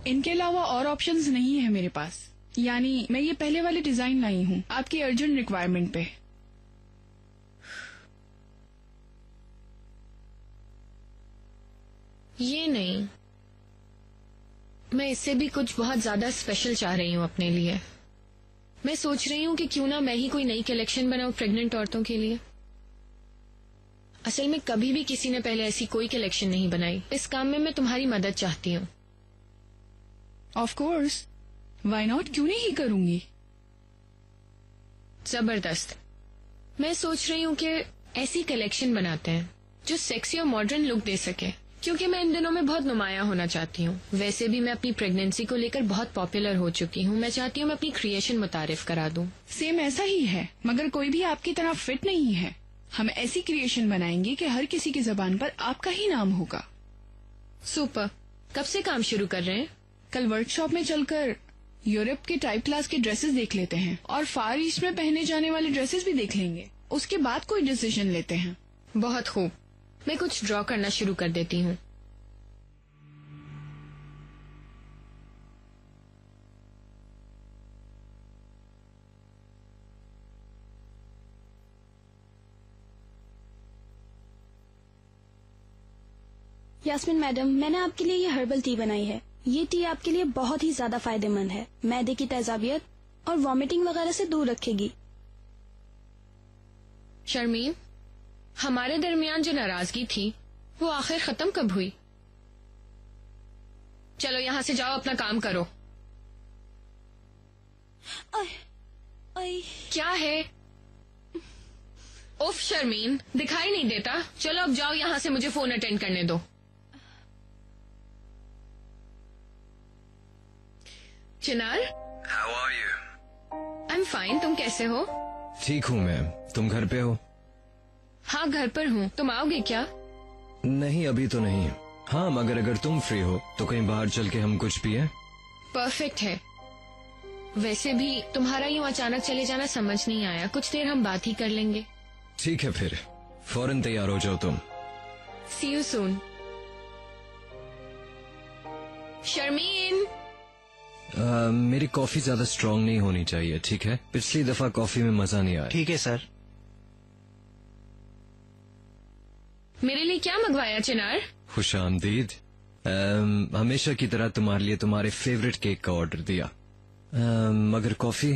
इनके अलावा और ऑप्शंस नहीं है मेरे पास। यानी मैं ये पहले वाले डिजाइन लाई हूँ आपकी अर्जेंट रिक्वायरमेंट पे। ये नहीं, मैं इससे भी कुछ बहुत ज्यादा स्पेशल चाह रही हूँ अपने लिए। मैं सोच रही हूँ कि क्यों ना मैं ही कोई नई कलेक्शन बनाऊं प्रेग्नेंट औरतों के लिए। असल में कभी भी किसी ने पहले ऐसी कोई कलेक्शन नहीं बनाई। इस काम में मैं तुम्हारी मदद चाहती हूँ। ऑफ कोर्स, व्हाई नॉट, क्यों नहीं करूंगी। जबरदस्त। मैं सोच रही हूँ कि ऐसी कलेक्शन बनाते हैं जो सेक्सी और मॉडर्न लुक दे सके, क्योंकि मैं इन दिनों में बहुत नुमाया होना चाहती हूँ। वैसे भी मैं अपनी प्रेगनेंसी को लेकर बहुत पॉपुलर हो चुकी हूँ। मैं चाहती हूँ मैं अपनी क्रिएशन मुतारिफ करा दूँ। सेम ऐसा ही है, मगर कोई भी आपकी तरह फिट नहीं है। हम ऐसी क्रिएशन बनाएंगे कि हर किसी की जबान पर आपका ही नाम होगा। सुपर। कब से काम शुरू कर रहे हैं? कल वर्कशॉप में चलकर यूरोप के टाइप क्लास के ड्रेसेस देख लेते हैं और फार ईस्ट में पहने जाने वाले ड्रेसेस भी देख लेंगे। उसके बाद कोई डिसीजन लेते हैं। बहुत खूब। मैं कुछ ड्रॉ करना शुरू कर देती हूँ। यास्मीन मैडम, मैंने आपके लिए ये हर्बल टी बनाई है। ये टी आपके लिए बहुत ही ज्यादा फायदेमंद है। मैदे की तेजाबियत और वॉमिटिंग वगैरह से दूर रखेगी। शर्मीन, हमारे दरमियान जो नाराजगी थी वो आखिर खत्म कब हुई? चलो यहाँ से जाओ, अपना काम करो। क्या है? उफ शर्मीन, दिखाई नहीं देता। चलो अब जाओ यहाँ से, मुझे फोन अटेंड करने दो। चिनार, How are you? I'm fine। तुम कैसे हो? ठीक हूँ मैं। तुम घर पे हो? हाँ घर पर हूँ। तुम आओगे क्या? नहीं, अभी तो नहीं। हाँ, मगर अगर तुम फ्री हो तो कहीं बाहर चल के हम कुछ पिए। परफेक्ट है। वैसे भी तुम्हारा यूँ अचानक चले जाना समझ नहीं आया। कुछ देर हम बात ही कर लेंगे। ठीक है, फिर फौरन तैयार हो जाओ तुम। See you soon। शर्मीन, मेरी कॉफी ज्यादा स्ट्रांग नहीं होनी चाहिए, ठीक है? पिछली दफा कॉफी में मजा नहीं आया। ठीक है सर। मेरे लिए क्या मंगवाया चिनार? खुश आमदीद। हमेशा की तरह तुम्हारे लिए तुम्हारे फेवरेट केक का ऑर्डर दिया। मगर कॉफी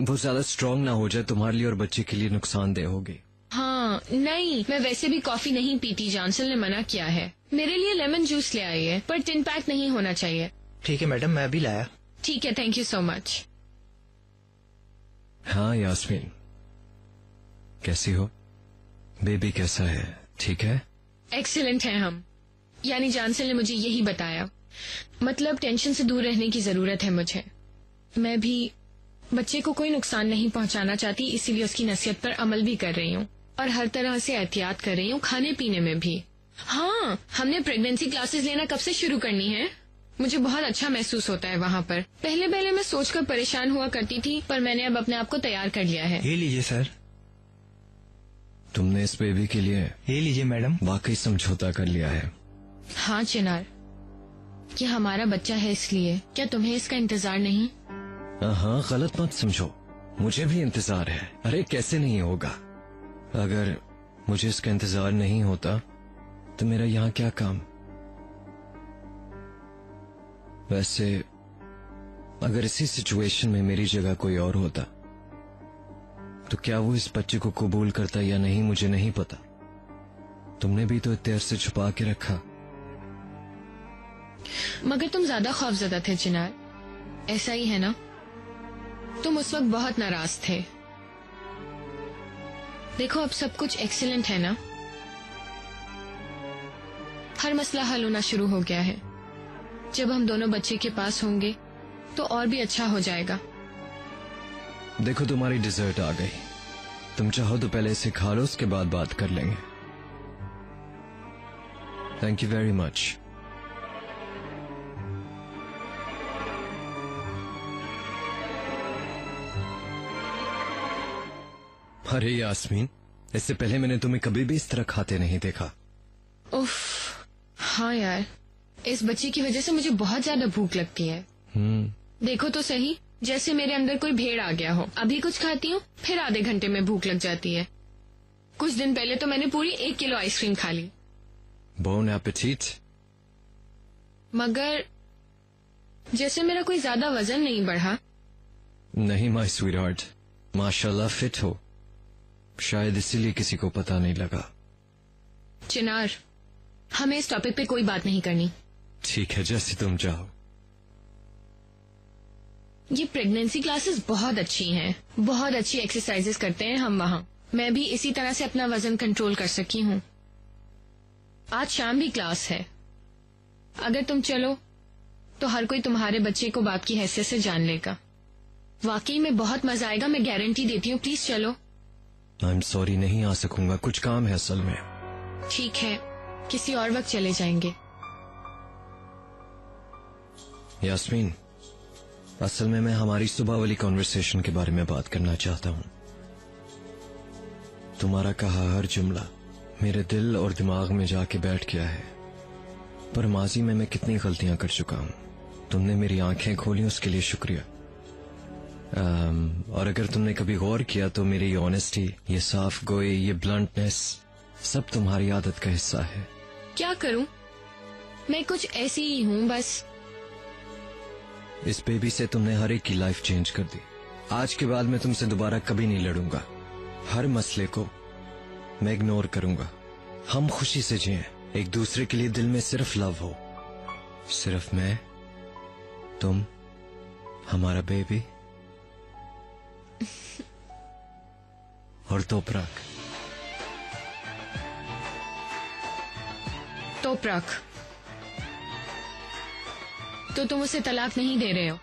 बहुत ज्यादा स्ट्रांग ना हो जाए, तुम्हारे लिए और बच्चे के लिए नुकसानदेह होगी। हाँ नहीं, मैं वैसे भी कॉफी नहीं पीती। जॉनसन ने मना किया है। मेरे लिए लेमन जूस ले आई है, पर 10 पैक नहीं होना चाहिए। ठीक है मैडम, मैं भी लाया। ठीक है, थैंक यू सो मच। हाँ यास्मीन, कैसी हो? बेबी कैसा है? ठीक है? एक्सीलेंट है हम। यानी जॉनसन ने मुझे यही बताया। मतलब टेंशन से दूर रहने की जरूरत है मुझे। मैं भी बच्चे को कोई नुकसान नहीं पहुंचाना चाहती, इसीलिए उसकी नसीहत पर अमल भी कर रही हूँ और हर तरह से एहतियात कर रही हूँ, खाने पीने में भी। हाँ, हमने प्रेगनेंसी क्लासेस लेना कब से शुरू करनी है? मुझे बहुत अच्छा महसूस होता है वहाँ पर। पहले पहले मैं सोचकर परेशान हुआ करती थी, पर मैंने अब अपने आप को तैयार कर लिया है। ये लीजिए सर। तुमने इस बेबी के लिए ये लीजिए मैडम। वाकई समझौता कर लिया है। हाँ चिनार, ये हमारा बच्चा है, इसलिए क्या तुम्हें इसका इंतजार नहीं? हाँ, गलत मत समझो, मुझे भी इंतजार है। अरे कैसे नहीं होगा? अगर मुझे इसका इंतजार नहीं होता तो मेरा यहाँ क्या काम? वैसे अगर इसी सिचुएशन में मेरी जगह कोई और होता तो क्या वो इस बच्चे को कबूल करता या नहीं, मुझे नहीं पता। तुमने भी तो इतने अरसे छुपा के रखा। मगर तुम ज्यादा खौफजदा थे चिनार, ऐसा ही है ना? तुम उस वक्त बहुत नाराज थे। देखो अब सब कुछ एक्सीलेंट है ना? हर मसला हल होना शुरू हो गया है। जब हम दोनों बच्चे के पास होंगे तो और भी अच्छा हो जाएगा। देखो तुम्हारी डिजर्ट आ गई। तुम चाहो तो पहले इसे खा लो, उसके बाद बात कर लेंगे। Thank you very much. अरे यास्मीन, इससे पहले मैंने तुम्हें कभी भी इस तरह खाते नहीं देखा। उफ, हाँ यार, इस बच्चे की वजह से मुझे बहुत ज्यादा भूख लगती है। देखो तो सही, जैसे मेरे अंदर कोई भेड़ आ गया हो। अभी कुछ खाती हूँ, फिर आधे घंटे में भूख लग जाती है। कुछ दिन पहले तो मैंने पूरी 1 किलो आइसक्रीम खा ली। बोन एपेटीट। मगर जैसे मेरा कोई ज्यादा वजन नहीं बढ़ा। नहीं माय स्वीटहार्ट, माशाल्लाह फिट हो, शायद इसीलिए किसी को पता नहीं लगा। चिनार, हमें इस टॉपिक पे कोई बात नहीं करनी। ठीक है, जैसे तुम चाहो। ये प्रेगनेंसी क्लासेस बहुत अच्छी हैं, बहुत अच्छी एक्सरसाइजेस करते हैं हम वहाँ। मैं भी इसी तरह से अपना वजन कंट्रोल कर सकी हूँ। आज शाम भी क्लास है। अगर तुम चलो तो हर कोई तुम्हारे बच्चे को बाप की हैसियत से जान लेगा। वाकई में बहुत मजा आएगा, मैं गारंटी देती हूँ। प्लीज चलो। आई एम सॉरी, नहीं आ सकूंगा, कुछ काम है असल में। ठीक है, किसी और वक्त चले जाएंगे। यास्मीन, असल में मैं हमारी सुबह वाली कॉन्वर्सेशन के बारे में बात करना चाहता हूँ। तुम्हारा कहा हर जुमला मेरे दिल और दिमाग में जाके बैठ गया है। पर माजी में मैं कितनी गलतियां कर चुका हूँ। तुमने मेरी आंखें खोली, उसके लिए शुक्रिया। और अगर तुमने कभी गौर किया तो मेरी ये ऑनेस्टी, ये साफ गोई, ये ब्लंटनेस सब तुम्हारी आदत का हिस्सा है। क्या करूं, मैं कुछ ऐसी ही हूँ बस। इस बेबी से तुमने हर एक की लाइफ चेंज कर दी। आज के बाद मैं तुमसे दोबारा कभी नहीं लड़ूंगा। हर मसले को मैं इग्नोर करूंगा। हम खुशी से जिएं, एक दूसरे के लिए दिल में सिर्फ लव हो। सिर्फ मैं, तुम, हमारा बेबी और तोपराक। तोपराक, तो तुम उसे तलाक नहीं दे रहे हो?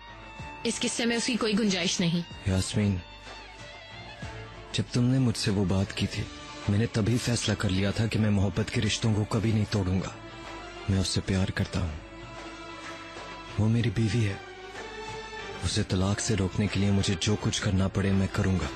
इस किस्से में उसकी कोई गुंजाइश नहीं। यास्मीन, जब तुमने मुझसे वो बात की थी, मैंने तभी फैसला कर लिया था कि मैं मोहब्बत के रिश्तों को कभी नहीं तोड़ूंगा। मैं उससे प्यार करता हूँ, वो मेरी बीवी है। उसे तलाक से रोकने के लिए मुझे जो कुछ करना पड़े मैं करूंगा।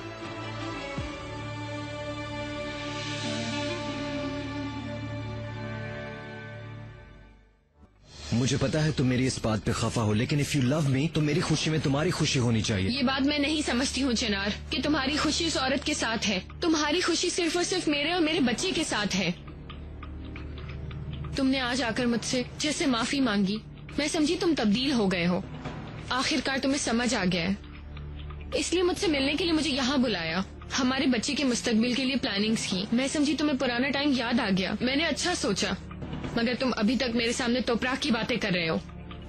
मुझे पता है तुम मेरी इस बात पे खफा हो, लेकिन इफ यू लव मी तो मेरी खुशी में तुम्हारी खुशी होनी चाहिए। ये बात मैं नहीं समझती हूँ चिनार, कि तुम्हारी खुशी उस औरत के साथ है। तुम्हारी खुशी सिर्फ और सिर्फ मेरे और मेरे बच्चे के साथ है। तुमने आज आकर मुझसे जैसे माफी मांगी, मैं समझी तुम तब्दील हो गए हो। आखिरकार तुम्हें समझ आ गया है, इसलिए मुझसे मिलने के लिए मुझे यहाँ बुलाया। हमारे बच्चे के मुस्तकबिल के लिए प्लानिंग्स की। मैं समझी तुम्हें पुराना टाइम याद आ गया, मैंने अच्छा सोचा। मगर तुम अभी तक मेरे सामने तोपराक की बातें कर रहे हो।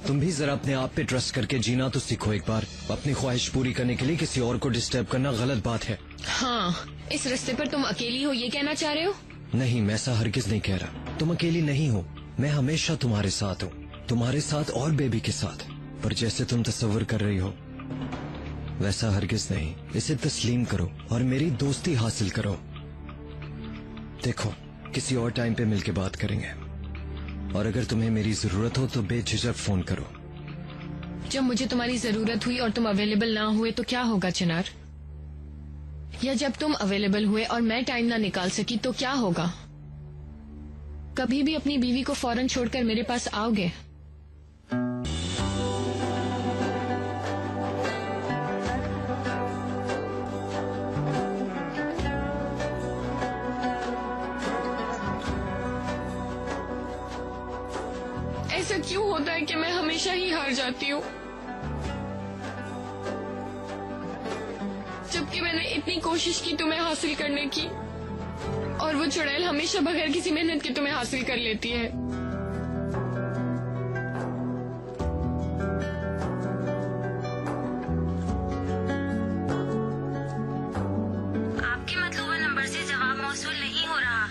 तुम भी जरा अपने आप पे ट्रस्ट करके जीना तो सीखो एक बार। अपनी ख्वाहिश पूरी करने के लिए किसी और को डिस्टर्ब करना गलत बात है। हाँ, इस रास्ते पर तुम अकेली हो, ये कहना चाह रहे हो? नहीं, मैं ऐसा हरगिज नहीं कह रहा। तुम अकेली नहीं हो, मैं हमेशा तुम्हारे साथ हूँ, तुम्हारे साथ और बेबी के साथ। पर जैसे तुम तस्वर कर रही हो वैसा हरगिज नहीं। इसे तस्लीम करो और मेरी दोस्ती हासिल करो। देखो, किसी और टाइम पे मिलके बात करेंगे, और अगर तुम्हें मेरी जरूरत हो तो बेझिझक फोन करो। जब मुझे तुम्हारी जरूरत हुई और तुम अवेलेबल ना हुए तो क्या होगा चिनार? या जब तुम अवेलेबल हुए और मैं टाइम ना निकाल सकी तो क्या होगा? कभी भी अपनी बीवी को फौरन छोड़कर मेरे पास आओगे? ऐसा क्यों होता है कि मैं हमेशा ही हार जाती हूँ, जबकि मैंने इतनी कोशिश की तुम्हें हासिल करने की, और वो चुड़ैल हमेशा बगैर किसी मेहनत के तुम्हें हासिल कर लेती है। आपके मतलूबा नंबर से जवाब मौसूल नहीं हो रहा।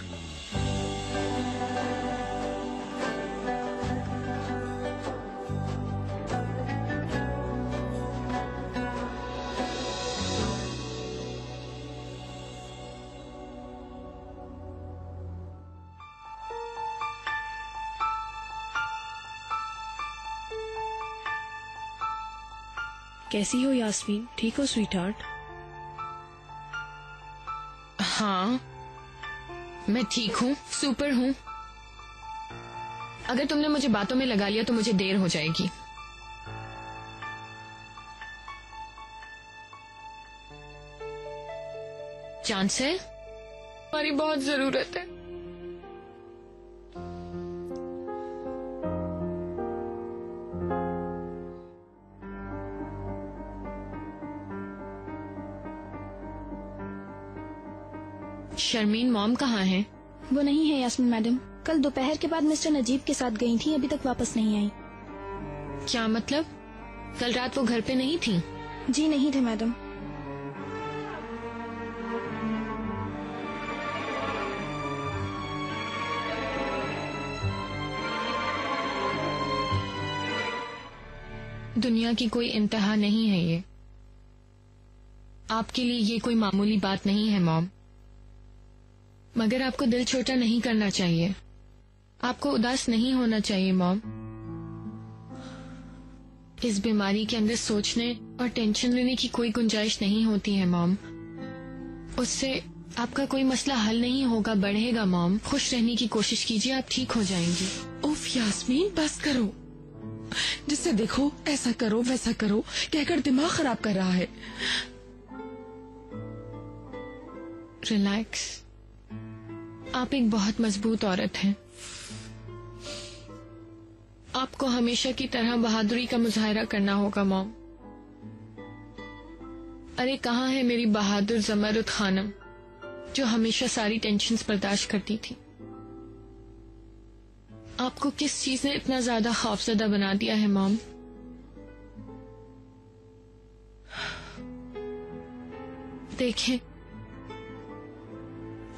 कैसी हो यास्मीन? ठीक हो स्वीटहार्ट? हाँ, मैं ठीक हूँ, सुपर हूँ। अगर तुमने मुझे बातों में लगा लिया तो मुझे देर हो जाएगी। चांसेल, हमारी बहुत जरूरत है। शर्मीन, मॉम कहाँ है? वो नहीं है यास्मीन मैडम। कल दोपहर के बाद मिस्टर नजीब के साथ गई थी, अभी तक वापस नहीं आई। क्या मतलब? कल रात वो घर पे नहीं थी? जी नहीं थे मैडम। दुनिया की कोई इंतहा नहीं है ये। आपके लिए ये कोई मामूली बात नहीं है मॉम, मगर आपको दिल छोटा नहीं करना चाहिए। आपको उदास नहीं होना चाहिए मॉम। इस बीमारी के अंदर सोचने और टेंशन लेने की कोई गुंजाइश नहीं होती है मॉम। उससे आपका कोई मसला हल नहीं होगा, बढ़ेगा मॉम। खुश रहने की कोशिश कीजिए, आप ठीक हो जाएंगी। उफ यास्मीन, बस करो। जिससे देखो ऐसा करो वैसा करो कहकर दिमाग खराब कर रहा है। रिलैक्स। आप एक बहुत मजबूत औरत हैं। आपको हमेशा की तरह बहादुरी का मुजाहरा करना होगा मॉम। अरे कहाँ है मेरी बहादुर जमरुद खानम, जो हमेशा सारी टेंशन्स बर्दाश्त करती थी? आपको किस चीज ने इतना ज्यादा खौफजदा बना दिया है मॉम? देखें,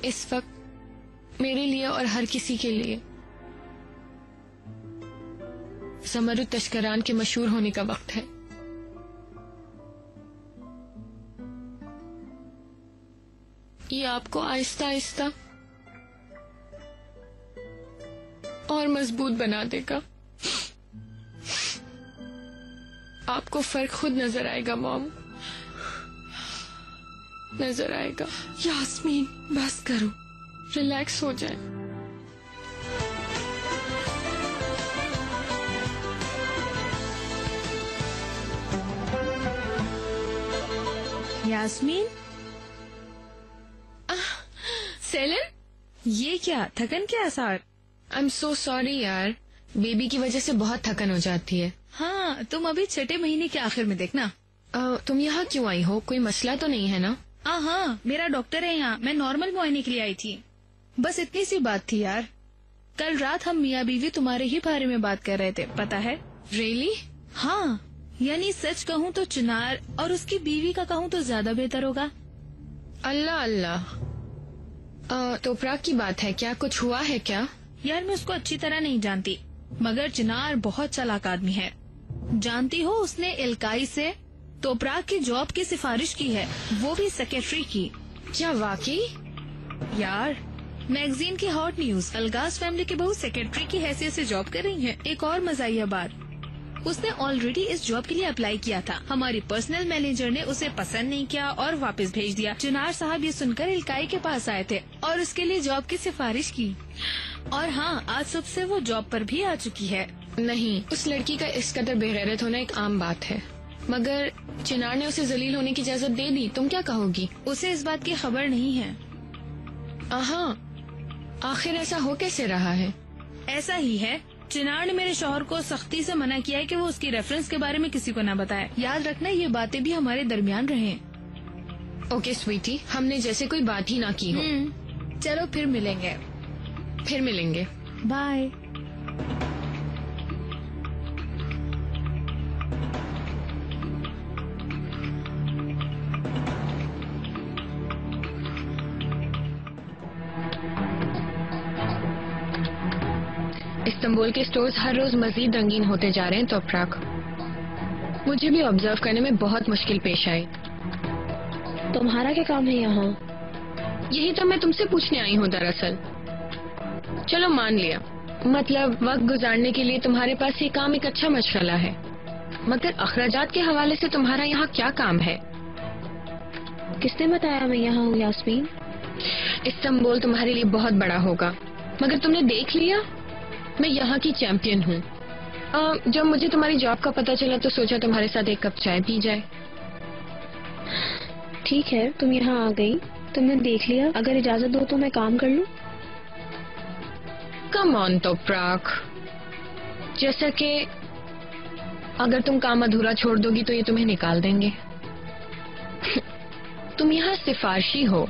इस वक्त मेरे लिए और हर किसी के लिए ज़मरुद तश्करान के मशहूर होने का वक्त है। ये आपको आहिस्ता आहिस्ता और मजबूत बना देगा। आपको फर्क खुद नजर आएगा मॉम, नजर आएगा। यास्मीन बस करो, रिलैक्स हो जाए। यास्मीन, सेलन, ये क्या थकन के आसार? आई एम सो सॉरी यार, बेबी की वजह से बहुत थकन हो जाती है। हाँ, तुम अभी छठे महीने के आखिर में देखना। तुम यहाँ क्यों आई हो? कोई मसला तो नहीं है ना? हाँ, मेरा डॉक्टर है यहाँ। मैं नॉर्मल मुआयने के लिए आई थी। बस इतनी सी बात थी यार। कल रात हम मियाँ बीवी तुम्हारे ही बारे में बात कर रहे थे, पता है? रियली? हाँ, यानी सच कहूँ तो चिनार और उसकी बीवी का कहूँ तो ज्यादा बेहतर होगा। अल्लाह अल्लाह। तो प्राग की बात है क्या? कुछ हुआ है क्या? यार मैं उसको अच्छी तरह नहीं जानती, मगर चिनार बहुत चालाक आदमी है। जानती हो, उसने इल्काई से तोपराग की जॉब की सिफारिश की है, वो भी सेक्रेटरी की। क्या वाकई? यार मैगजीन की हॉट न्यूज, अलगाज फैमिली की बहू सेक्रेटरी की हैसियत से जॉब कर रही है। एक और मजाइया बात, उसने ऑलरेडी इस जॉब के लिए अप्लाई किया था। हमारी पर्सनल मैनेजर ने उसे पसंद नहीं किया और वापस भेज दिया। चिनार साहब ये सुनकर इल्काई के पास आए थे और उसके लिए जॉब की सिफारिश की। और हाँ, आज सुबह से वो जॉब पर भी आ चुकी है। नहीं, उस लड़की का इस कदर बेगैरत होना एक आम बात है, मगर चिनार ने उसे जलील होने की इजाजत दे दी। तुम क्या कहोगी? उसे इस बात की खबर नहीं है। हाँ, आखिर ऐसा हो कैसे रहा है? ऐसा ही है, चिनार ने मेरे शौहर को सख्ती से मना किया है कि वो उसकी रेफरेंस के बारे में किसी को न बताए। याद रखना, ये बातें भी हमारे दरमियान रहे। ओके स्वीटी, हमने जैसे कोई बात ही ना की हो। चलो फिर मिलेंगे। फिर मिलेंगे, बाय। इस्तांबुल के स्टोर्स हर रोज मजीद रंगीन होते जा रहे हैं। तो प्राग, मुझे भी ऑब्जर्व करने में बहुत मुश्किल पेश आई। तुम्हारा क्या काम है यहाँ? यही तो मैं तुमसे पूछने आई हूँ दरअसल। चलो मान लिया, मतलब वक्त गुजारने के लिए तुम्हारे पास ये काम एक अच्छा मशगला है, मगर अखराजात के हवाले से तुम्हारा यहाँ क्या काम है? किसने बताया मैं यहाँ हूँ यास्मीन? इस्तांबुल तुम्हारे लिए बहुत बड़ा होगा, मगर तुमने देख लिया मैं यहाँ की चैंपियन हूँ। जब मुझे तुम्हारी जॉब का पता चला तो सोचा तुम्हारे साथ एक कप चाय पी जाए। ठीक है, तुम यहाँ आ गई, तुमने देख लिया, अगर इजाजत दो तो मैं काम कर लूँ। कम ऑन तो प्राक, जैसा कि अगर तुम काम अधूरा छोड़ दोगी तो ये तुम्हें निकाल देंगे। तुम यहाँ सिफारशी हो,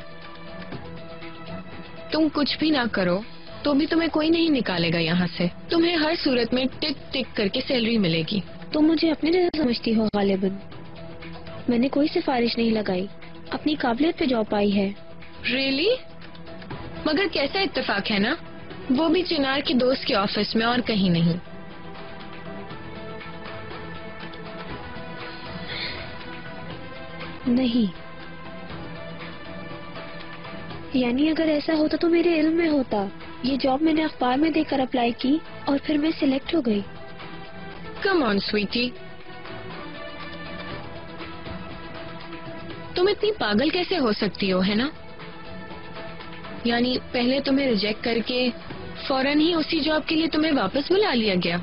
तुम कुछ भी ना करो तो भी तुम्हें कोई नहीं निकालेगा यहाँ से। तुम्हें हर सूरत में टिक टिक करके सैलरी मिलेगी। तुम मुझे अपने जैसा समझती हो गालिबन। मैंने कोई सिफारिश नहीं लगाई, अपनी काबिलियत पे जॉब पाई है। रियली? मगर कैसा इत्तेफाक है ना, वो भी चिनार के दोस्त के ऑफिस में और कहीं नहीं। नहीं, यानी अगर ऐसा होता तो मेरे इल्म में होता। ये जॉब मैंने अखबार में देखकर अप्लाई की और फिर मैं सिलेक्ट हो गई। कम ऑन स्वीटी, तुम इतनी पागल कैसे हो सकती हो, है ना? यानी पहले तुम्हें रिजेक्ट करके फौरन ही उसी जॉब के लिए तुम्हें वापस बुला लिया गया।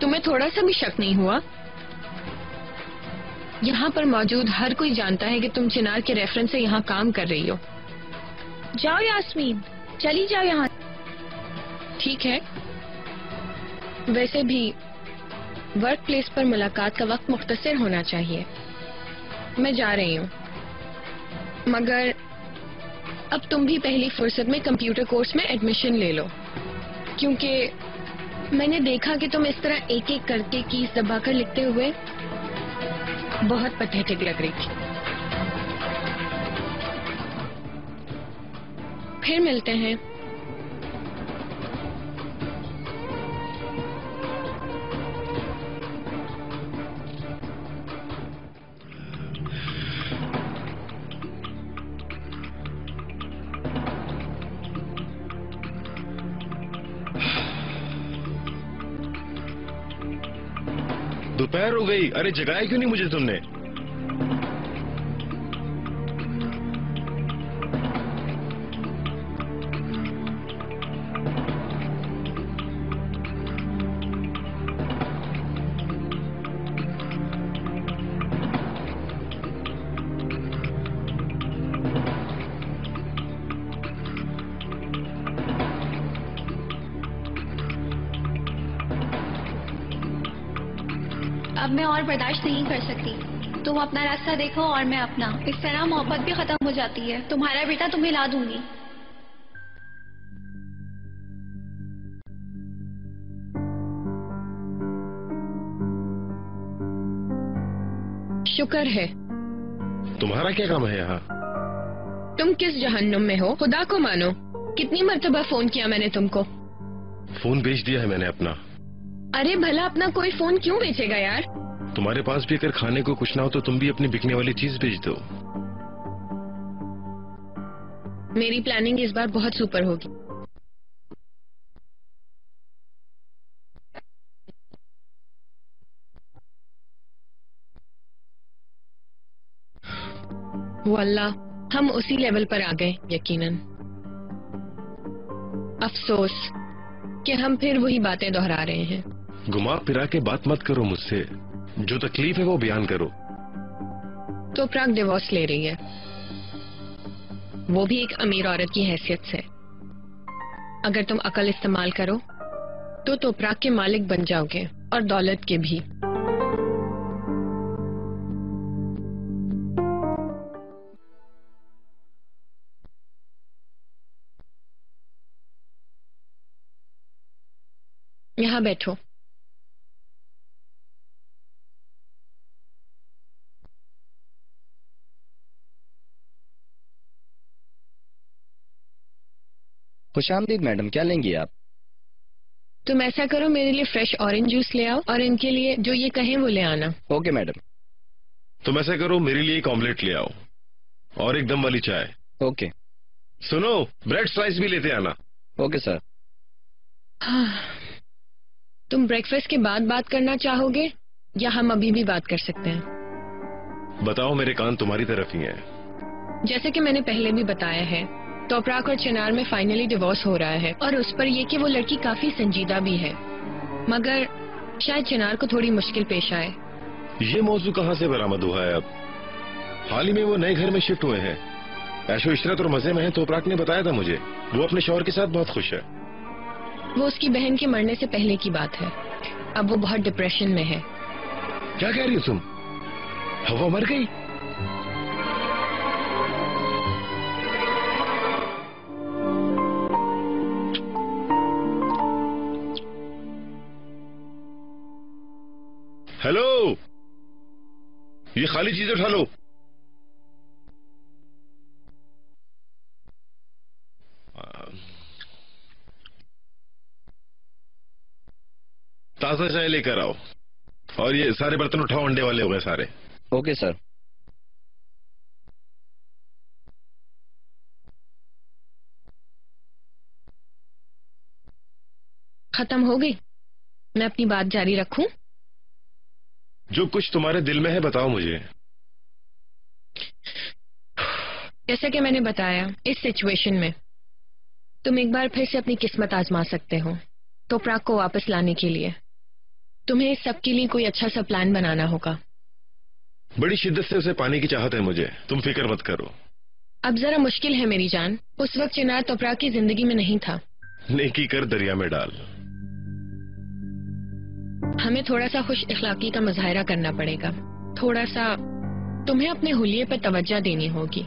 तुम्हें थोड़ा सा भी शक नहीं हुआ? यहाँ पर मौजूद हर कोई जानता है कि तुम चिनार के रेफरेंस से यहाँ काम कर रही हो। जाओ यास्मीन, चली जाओ यहाँ। ठीक है, वैसे भी वर्क प्लेस पर मुलाकात का वक्त मुख्तसर होना चाहिए। मैं जा रही हूँ, मगर अब तुम भी पहली फुर्सत में कंप्यूटर कोर्स में एडमिशन ले लो, क्योंकि मैंने देखा कि तुम इस तरह एक एक करके कीज दबाकर लिखते हुए बहुत पैथेटिक लग रही थी। फिर मिलते हैं। दोपहर हो गई, अरे जगाया क्यों नहीं मुझे तुमने? अब मैं और बर्दाश्त नहीं कर सकती। तुम अपना रास्ता देखो और मैं अपना। इस तरह मोहब्बत भी खत्म हो जाती है। तुम्हारा बेटा तुम्हें ला दूंगी। शुक्र है। तुम्हारा क्या काम है यहाँ? तुम किस जहन्नुम में हो, खुदा को मानो। कितनी मर्तबा फोन किया मैंने तुमको। फोन बेच दिया है मैंने अपना। अरे भला अपना कोई फोन क्यों बेचेगा यार? तुम्हारे पास भी अगर खाने को कुछ ना हो तो तुम भी अपनी बिकने वाली चीज बेच दो। मेरी प्लानिंग इस बार बहुत सुपर होगी। वो अल्लाह, हम उसी लेवल पर आ गए यकीनन। अफसोस कि हम फिर वही बातें दोहरा रहे हैं। घुमा फिरा के बात मत करो मुझसे, जो तकलीफ है वो बयान करो। तो प्राग डिवोर्स ले रही है, वो भी एक अमीर औरत की हैसियत से। अगर तुम अकल इस्तेमाल करो तो प्राग के मालिक बन जाओगे और दौलत के भी। यहाँ बैठो। खुशामदीद मैडम, क्या लेंगी आप? तुम ऐसा करो, मेरे लिए फ्रेश ऑरेंज जूस ले आओ और इनके लिए जो ये कहें वो ले आना। Okay madam. तुम ऐसा करो, मेरे लिए एक ऑमलेट ले आओ और एक दम वाली चाय। ओके। सुनो, ब्रेड स्लाइस भी लेते आना। Okay sir. तुम ब्रेकफास्ट के बाद बात करना चाहोगे या हम अभी भी बात कर सकते हैं? बताओ, मेरे कान तुम्हारी तरफ ही हैं। जैसे कि मैंने पहले भी बताया है, तोपराक और चिनार में फाइनली डिवोर्स हो रहा है और उस पर ये कि वो लड़की काफी संजीदा भी है, मगर शायद चिनार को थोड़ी मुश्किल पेश आए। ये मौजू कहाँ से बरामद हुआ है? अब हाल ही में वो नए घर में शिफ्ट हुए हैं, ऐशो इशरत और मजे में है। तोपराक ने बताया था मुझे, वो अपने शौहर के साथ बहुत खुश है। वो उसकी बहन के मरने से पहले की बात है। अब वो बहुत डिप्रेशन में है। क्या कह रही हो तुम? हवा मर गई? हेलो, ये खाली चीज उठा लो। ताजा चाय लेकर आओ और ये सारे बर्तन उठाओ, अंडे वाले हो गए सारे। Okay sir. खत्म हो गई? मैं अपनी बात जारी रखूं? जो कुछ तुम्हारे दिल में है बताओ मुझे। जैसा कि मैंने बताया, इस सिचुएशन में तुम एक बार फिर से अपनी किस्मत आजमा सकते हो तोपराक को वापस लाने के लिए। तुम्हें इस सब के लिए कोई अच्छा सा प्लान बनाना होगा। बड़ी शिद्दत से उसे पाने की चाहत है मुझे, तुम फिक्र मत करो। अब जरा मुश्किल है मेरी जान। उस वक्त चिनार तोपराक की जिंदगी में नहीं था। नेकी कर दरिया में डाल। हमें थोड़ा सा खुश इखलाकी का मुजाहरा करना पड़ेगा। थोड़ा सा तुम्हें अपने हुलिये पर तवज्जो देनी होगी।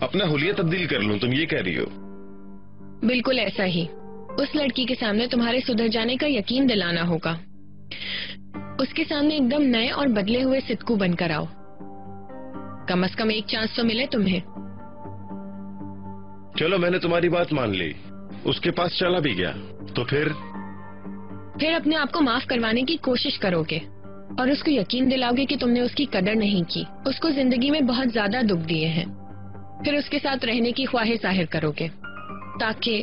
अपना हुलिया तब्दील कर लूं, तुम ये कह रही हो? बिल्कुल ऐसा ही। उस लड़की के सामने तुम्हारे सुधर जाने का यकीन दिलाना होगा। उसके सामने एकदम नए और बदले हुए सिद्कू बनकर आओ। कम से कम एक चांस तो मिले तुम्हें। चलो, मैंने तुम्हारी बात मान ली, उसके पास चला भी गया, तो फिर अपने आप को माफ करवाने की कोशिश करोगे और उसको यकीन दिलाओगे कि तुमने उसकी कदर नहीं की, उसको जिंदगी में बहुत ज्यादा दुख दिए हैं। फिर उसके साथ रहने की ख्वाहिश जाहिर करोगे ताकि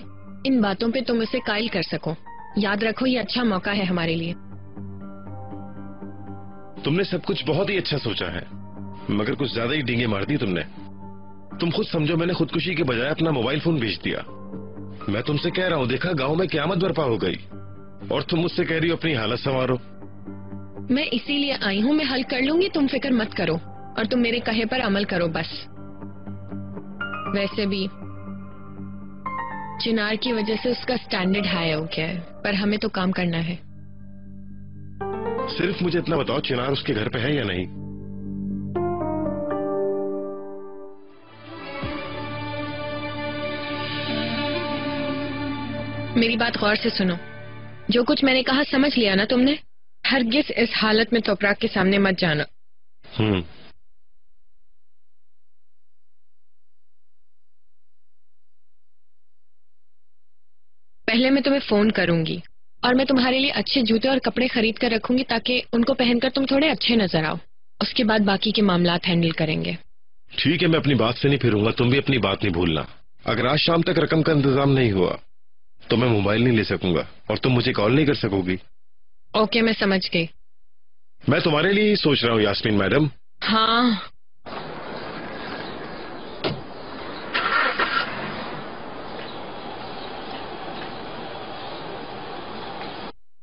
इन बातों पे तुम उसे कायल कर सको। याद रखो, ये अच्छा मौका है हमारे लिए। तुमने सब कुछ बहुत ही अच्छा सोचा है, मगर कुछ ज्यादा ही डींगे मार दी तुमने। तुम खुद समझो, मैंने खुदकुशी के बजाय अपना मोबाइल फोन बेच दिया। मैं तुमसे कह रहा हूँ, देखा गांव में क़यामत बर्पा हो गई और तुम मुझसे कह रही हो अपनी हालत संवारो। मैं इसीलिए आई हूँ, मैं हल कर लूंगी, तुम फिक्र मत करो और तुम मेरे कहे पर अमल करो बस। वैसे भी चिनार की वजह से उसका स्टैंडर्ड हाई हो गया है, पर हमें तो काम करना है। सिर्फ मुझे इतना बताओ, चिनार उसके घर पे है या नहीं? मेरी बात गौर से सुनो। जो कुछ मैंने कहा समझ लिया ना तुमने? हरगिज इस हालत में तोपराक के सामने मत जाना। पहले मैं तुम्हें फोन करूंगी और मैं तुम्हारे लिए अच्छे जूते और कपड़े खरीद कर रखूंगी ताकि उनको पहनकर तुम थोड़े अच्छे नजर आओ। उसके बाद बाकी के मामलात हैंडल करेंगे। ठीक है, मैं अपनी बात से नहीं फिरूंगा, तुम भी अपनी बात नहीं भूलना। अगर आज शाम तक रकम का इंतजाम नहीं हुआ तो मैं मोबाइल नहीं ले सकूंगा और तुम मुझे कॉल नहीं कर सकोगी। ओके, मैं समझ गई। मैं तुम्हारे लिए ही सोच रहा हूँ यास्मीन मैडम। हाँ,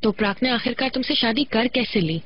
तोपराक ने आखिरकार तुमसे शादी कर कैसे ली?